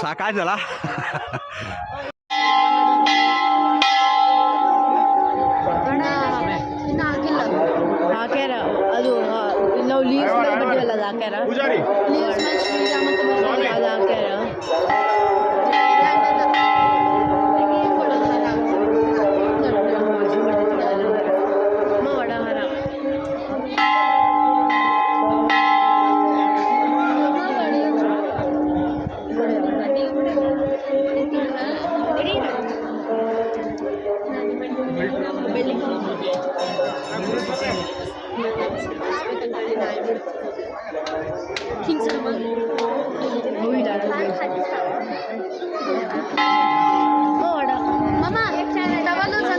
ಸಾಕಾಯ್ತಲ್ಲ. ಹಾಕ್ಯಾರ ಅದು ನಾವು ಲೀವ್ಸ್ ಮೇಲೆ ಬಡ್ಡಿವಲ್ಲ ಅದು ಹಾಕ್ಯಾರ ಲೀವ್ಸ್ ಮೇಲೆ ಶ್ರೀರಾಮ ಅದು ಹಾಕ್ಯಾರ. Mama, tawag doon sa